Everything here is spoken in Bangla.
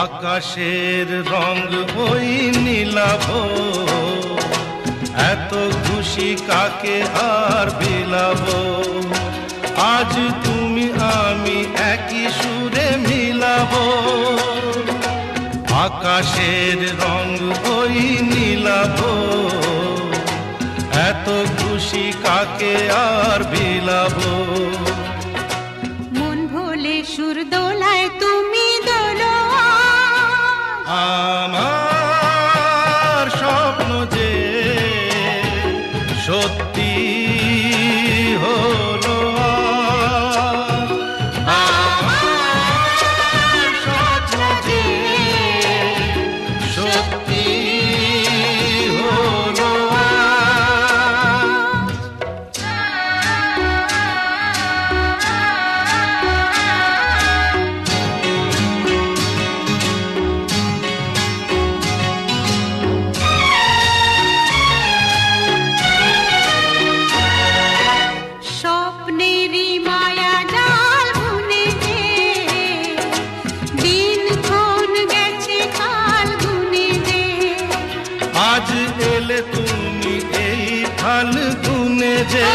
আকাশের রং ওই নীলাভ, এত খুশি কাকে আর বিলাব। আজ তুমি আমি একই সুরে মিলাব। আকাশের রং ওই নীলাভ, এত খুশি কাকে আর বিলাব। মন ভোলে সুর দোলায় তুমি দোলো, আমার স্বপ্ন যে সত্যি হলো, আমার স্বপ্ন যে সত্যি হলো। স্বপ্নেরই মায়া জাল বুনে যে দিনক্ষণ গেছে কাল গুনে যে। আজ এলে তুমি এই ফাল্গুনে যে